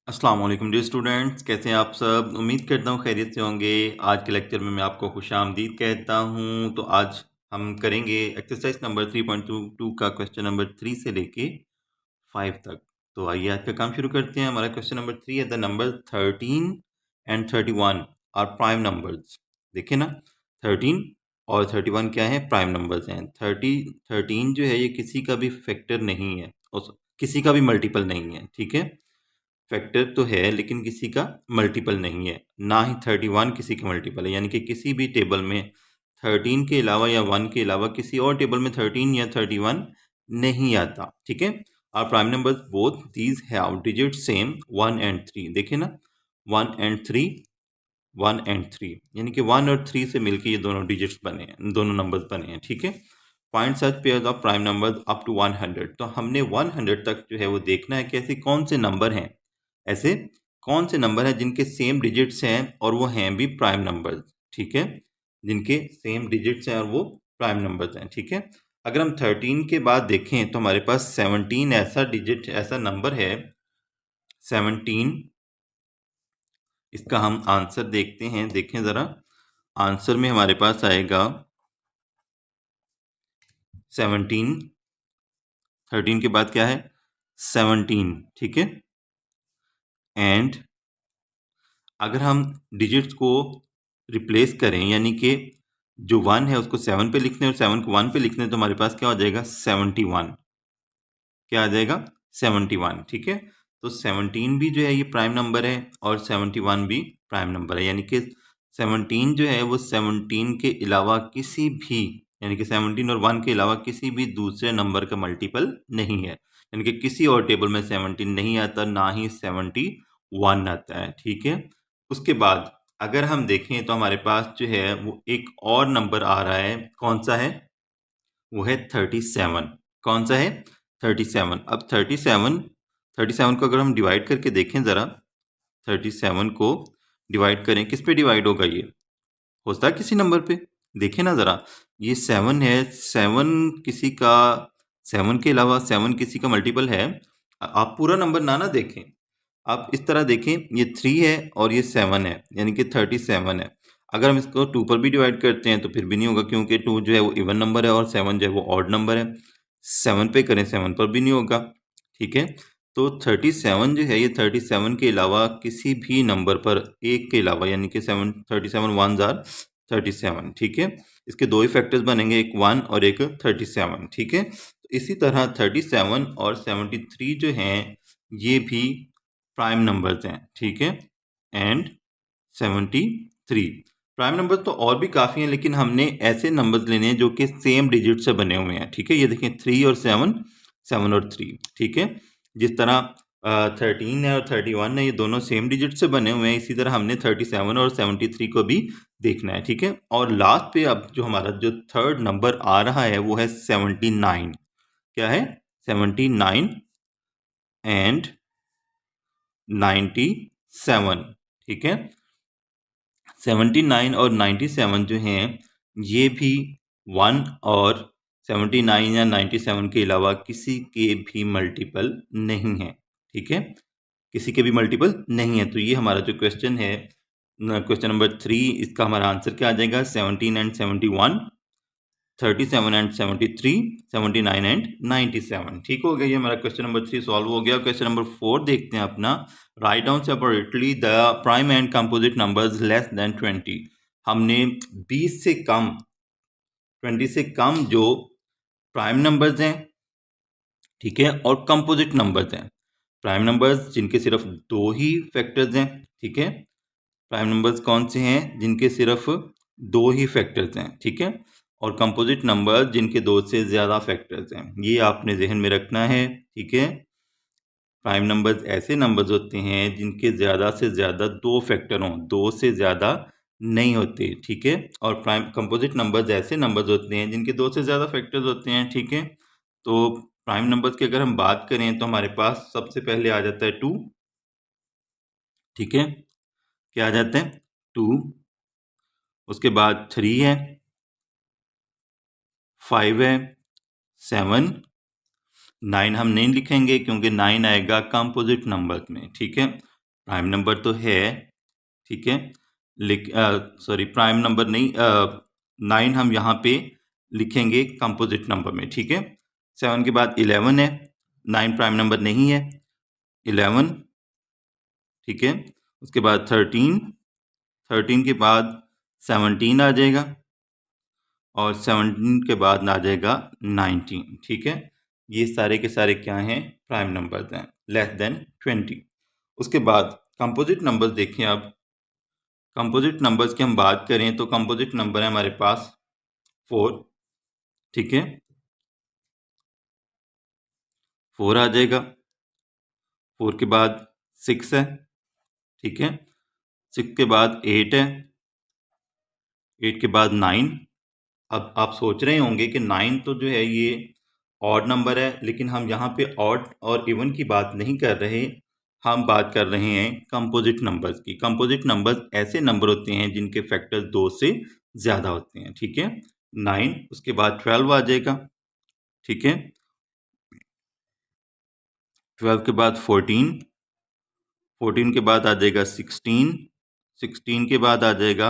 अस्सलाम वालेकुम dear students, कैसे हैं आप सब। उम्मीद करता हूँ खैरियत से होंगे। आज के लेक्चर में मैं आपको खुशामदीद कहता हूँ। तो आज हम करेंगे एक्सरसाइज नंबर 3.22 का क्वेश्चन नंबर 3 से लेके 5 तक। तो आइए आज का काम शुरू करते हैं। हमारा क्वेश्चन नंबर 3 है, the number 13 and 31 are prime numbers. देखिए ना, 13 और 31 क्या है, प्राइम नंबर्स हैं। 13 जो है ये किसी का भी फैक्टर नहीं है और किसी का भी मल्टीपल नहीं है। ठीक है, फैक्टर तो है लेकिन किसी का मल्टीपल नहीं है। ना ही 31 किसी का मल्टीपल है, यानी कि किसी भी टेबल में 13 के अलावा या 1 के अलावा किसी और टेबल में 13 या 31 नहीं आता। ठीक है, are prime numbers both these have digit same 1 and 3। देखिए ना, 1 एंड 3, 1 एंड 3, यानी कि 1 और 3 से मिलके ये दोनों डिजिट्स बने हैं, दोनों नंबर्स बने हैं। ठीक है, find such pairs of prime numbers up to 100। तो हमने 100 तक जो है वो देखना है कि ऐसे कौन से नंबर हैं, ऐसे कौन से नंबर हैं जिनके सेम डिजिट्स हैं और वो हैं भी प्राइम नंबर्स। ठीक है, जिनके सेम डिजिट्स हैं और वो प्राइम नंबर्स हैं। ठीक है, अगर हम 13 के बाद देखें तो हमारे पास 17 ऐसा डिजिट, ऐसा नंबर है 17। इसका हम आंसर देखते हैं, देखें ज़रा। आंसर में हमारे पास आएगा 17। 13 के बाद क्या है, 17। ठीक है, एंड अगर हम डिजिट्स को रिप्लेस करें, यानी कि जो 1 है उसको 7 पे लिखने और 7 को 1 पे लिखने, तो हमारे पास क्या हो जाएगा, 71। क्या आ जाएगा, 71। ठीक है, तो 17 भी जो है ये प्राइम नंबर है और 71 भी प्राइम नंबर है, यानी कि 17 जो है वो 17 के अलावा किसी भी, यानी कि 17 और 1 के अलावा किसी भी दूसरे नंबर का मल्टीपल नहीं है। यानी कि किसी और टेबल में 17 नहीं आता, ना ही 71 आता है। ठीक है, उसके बाद अगर हम देखें तो हमारे पास जो है वो एक और नंबर आ रहा है। कौन सा है, वो है 37। कौन सा है, 37। अब 37 को अगर हम डिवाइड करके देखें ज़रा, 37 को डिवाइड करें, किस पे डिवाइड होगा, ये होता है किसी नंबर पे। देखें ना ज़रा, ये 7 है, 7 किसी का, 7 के अलावा 7 किसी का मल्टीपल है। आप पूरा नंबर ना देखें, आप इस तरह देखें, ये 3 है और ये 7 है, यानी कि 37 है। अगर हम इसको 2 पर भी डिवाइड करते हैं तो फिर भी नहीं होगा, क्योंकि 2 जो है वो इवन नंबर है और 7 जो है वो ऑड नंबर है। 7 पे करें, 7 पर भी नहीं होगा। ठीक है, तो 37 जो है ये 37 के अलावा किसी भी नंबर पर एक के अलावा, यानी कि 37 1 जार 37। ठीक है, इसके दो ही फैक्टर्स बनेंगे, एक 1 और एक 37। ठीक है, तो इसी तरह 37 और 73 जो हैं ये भी प्राइम नंबर्स हैं। ठीक है, एंड 73 प्राइम नंबर तो और भी काफ़ी हैं, लेकिन हमने ऐसे नंबर्स लेने हैं जो कि सेम डिजिट से बने हुए हैं। ठीक है, ये देखें 3 और 7, 7 और 3। ठीक है, जिस तरह 13 है और 31 है, ये दोनों सेम डिजिट से बने हुए हैं, इसी तरह हमने 37 और 73 को भी देखना है। ठीक है, और लास्ट पे अब जो हमारा जो थर्ड नंबर आ रहा है वो है 79। क्या है, 79 एंड 97। ठीक है, 79 और 97 जो हैं ये भी 1 और 79 या 97 के अलावा किसी के भी मल्टीपल नहीं है। ठीक है, किसी के भी मल्टीपल नहीं है। तो ये हमारा जो क्वेश्चन है, क्वेश्चन नंबर 3, इसका हमारा आंसर क्या आ जाएगा, 17 एंड 71, 37 एंड 73, 79 एंड 97। ठीक हो गया, ये हमारा क्वेश्चन नंबर 3 सॉल्व हो गया। क्वेश्चन नंबर 4 देखते हैं अपना। Write down separately the prime and composite numbers less than 20। हमने 20 से कम, 20 से कम जो प्राइम नंबर्स हैं, ठीक है, और कंपोजिट नंबर्स हैं। प्राइम नंबर्स जिनके सिर्फ दो ही फैक्टर्स हैं। ठीक है, प्राइम नंबर्स कौन से हैं, जिनके सिर्फ दो ही फैक्टर्स हैं। ठीक है, और कंपोजिट नंबर जिनके दो से ज़्यादा फैक्टर्स हैं, ये आपने जहन में रखना है। ठीक है, प्राइम नंबर्स ऐसे नंबर्स होते हैं जिनके ज़्यादा से ज़्यादा दो फैक्टर हों, दो से ज़्यादा नहीं होते। ठीक है, और प्राइम कंपोजिट नंबर्स ऐसे नंबर्स होते हैं जिनके दो से ज़्यादा फैक्टर्स होते हैं। ठीक है, तो प्राइम नंबर्स की अगर हम बात करें तो हमारे पास सबसे पहले आ जाता है 2। ठीक है, क्या आ जाता है, 2। उसके बाद 3 है, 5 है, 7, 9 हम नहीं लिखेंगे क्योंकि 9 आएगा कंपोजिट नंबर्स में। ठीक है, प्राइम नंबर तो है, ठीक है, लेकिन सॉरी प्राइम नंबर नहीं, 9 हम यहाँ पे लिखेंगे कंपोजिट नंबर में, ठीक है। 7 के बाद 11 है, 9 प्राइम नंबर नहीं है, 11, ठीक है। उसके बाद 13 के बाद 17 आ जाएगा, और 17 के बाद आ जाएगा 19, ठीक है। ये सारे के सारे क्या हैं, प्राइम नंबर्स हैं, लेस देन 20। उसके बाद कंपोजिट नंबर्स देखें। अब कंपोजिट नंबर्स की हम बात करें तो कंपोजिट नंबर है हमारे पास 4, ठीक है, 4 आ जाएगा। 4 के बाद 6 है, ठीक है, 6 के बाद 8 है, 8 के बाद 9। अब आप सोच रहे होंगे कि 9 तो जो है ये ऑड नंबर है, लेकिन हम यहाँ पे ऑड और इवन की बात नहीं कर रहे, हम बात कर रहे हैं कंपोजिट नंबर्स की। कंपोजिट नंबर्स ऐसे नंबर होते हैं जिनके फैक्टर्स 2 से ज़्यादा होते हैं, ठीक है। 9, उसके बाद 12 आ जाएगा, ठीक है, 12 के बाद 14, 14 के बाद आ जाएगा 16, 16 के बाद आ जाएगा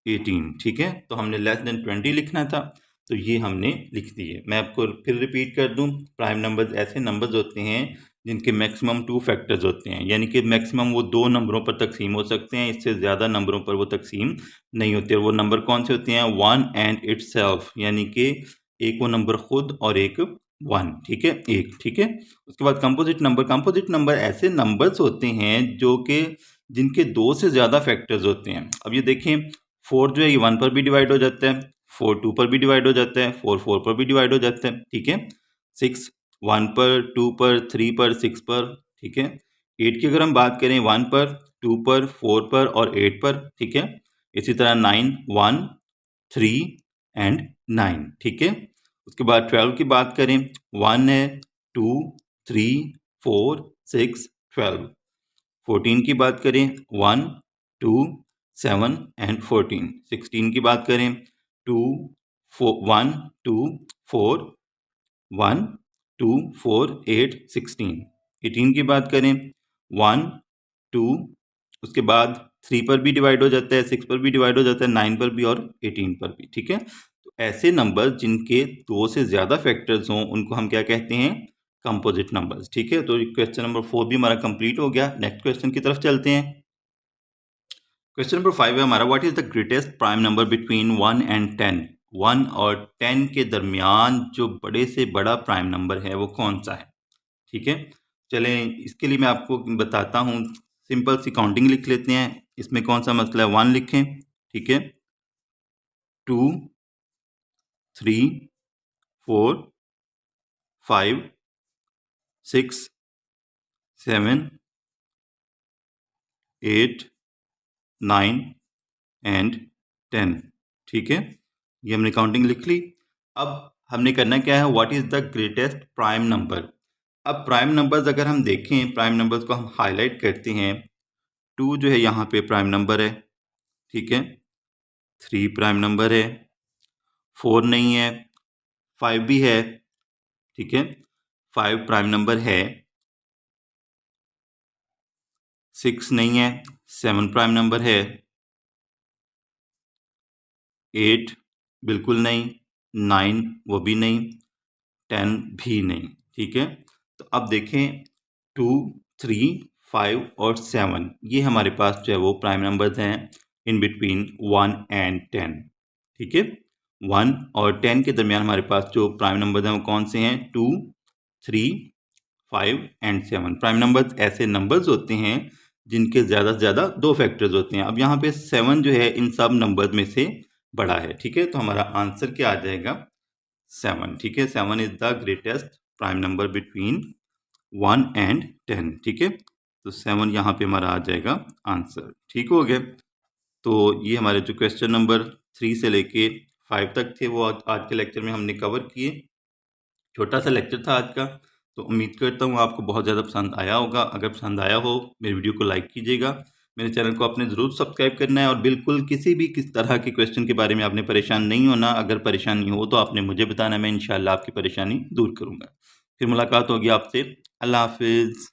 18, ठीक है। तो हमने लेस देन 20 लिखना था, तो ये हमने लिख दिए। मैं आपको फिर रिपीट कर दूं, प्राइम नंबर्स ऐसे नंबर्स होते हैं जिनके मैक्सिमम 2 फैक्टर्स होते हैं, यानी कि मैक्सिमम वो 2 नंबरों पर तकसीम हो सकते हैं, इससे ज़्यादा नंबरों पर वो तकसीम नहीं होते। और वो नंबर कौन से होते हैं, 1 एंड इटसेल्फ, यानी कि एक वो नंबर खुद और एक 1, ठीक है, एक, ठीक है। उसके बाद कंपोजिट नंबर, कंपोजिट नंबर ऐसे नंबर्स होते हैं जो कि जिनके 2 से ज़्यादा फैक्टर्स होते हैं। अब ये देखें, 4 जो है ये 1 पर भी डिवाइड हो जाता है, 4 2 पर भी डिवाइड हो जाता है, 4 4 पर भी डिवाइड हो जाता है, ठीक है। 6 1 पर, 2 पर, 3 पर, 6 पर, ठीक है। 8 की अगर हम बात करें 1 पर, 2 पर, 4 पर और 8 पर, ठीक है। इसी तरह 9 1 3 एंड 9, ठीक है। उसके बाद 12 की बात करें, 1 है, 2 3 4 6 12। 14 की बात करें, 1 2 7 एंड 14। 16 की बात करें, 2 1 2 4 1 2 4 8 16। 18 की बात करें, 1 2, उसके बाद 3 पर भी डिवाइड हो जाता है, 6 पर भी डिवाइड हो जाता है, 9 पर भी और 18 पर भी, ठीक है। तो ऐसे नंबर जिनके 2 से ज़्यादा फैक्टर्स हों उनको हम क्या कहते हैं, कंपोजिट नंबर्स, ठीक है। तो क्वेश्चन नंबर 4 भी हमारा कंप्लीट हो गया। नेक्स्ट क्वेश्चन की तरफ चलते हैं। क्वेश्चन नंबर 5 है हमारा, what is the greatest prime number between 1 and 10। 1 और 10 के दरमियान जो बड़े से बड़ा प्राइम नंबर है वो कौन सा है, ठीक है। चलें, इसके लिए मैं आपको बताता हूँ, सिंपल सी काउंटिंग लिख लेते हैं। इसमें कौन सा मसला है, 1 लिखें, ठीक है, 2 3 4 5 6 7 8 9 एंड 10, ठीक है। ये हमने काउंटिंग लिख ली। अब हमने करना क्या है, what is the greatest prime number. अब प्राइम नंबर्स अगर हम देखें, प्राइम नंबर्स को हम हाईलाइट करते हैं। 2 जो है यहाँ पे प्राइम नंबर है, ठीक है, 3 प्राइम नंबर है, 4 नहीं है, 5 भी है, ठीक है, 5 प्राइम नंबर है, 6 नहीं है, 7 प्राइम नंबर है, 8 बिल्कुल नहीं, 9 वो भी नहीं, 10 भी नहीं, ठीक है। तो अब देखें, 2 3 5 और 7 ये हमारे पास जो है वो प्राइम नंबर्स हैं इन बिटवीन 1 एंड 10, ठीक है। 1 और 10 के दरमियान हमारे पास जो प्राइम नंबर्स हैं वो कौन से हैं, 2 3 5 एंड 7। प्राइम नंबर्स ऐसे नंबर्स होते हैं जिनके ज़्यादा से ज़्यादा 2 फैक्टर्स होते हैं। अब यहाँ पे 7 जो है इन सब नंबर्स में से बड़ा है, ठीक है। तो हमारा आंसर क्या आ जाएगा, 7, ठीक है। 7 is the greatest prime number between 1 and 10, ठीक है। तो 7 यहाँ पे हमारा आ जाएगा आंसर, ठीक हो गया। तो ये हमारे जो क्वेश्चन नंबर 3 से लेके 5 तक थे वो आज के लेक्चर में हमने कवर किए। छोटा सा लेक्चर था आज का, तो उम्मीद करता हूँ आपको बहुत ज़्यादा पसंद आया होगा। अगर पसंद आया हो मेरी वीडियो को लाइक कीजिएगा, मेरे चैनल को आपने ज़रूर सब्सक्राइब करना है, और बिल्कुल किस तरह के क्वेश्चन के बारे में आपने परेशान नहीं होना। अगर परेशानी हो तो आपने मुझे बताना, मैं इंशाल्लाह आपकी परेशानी दूर करूँगा। फिर मुलाकात होगी आपसे। अल्लाह हाफिज़।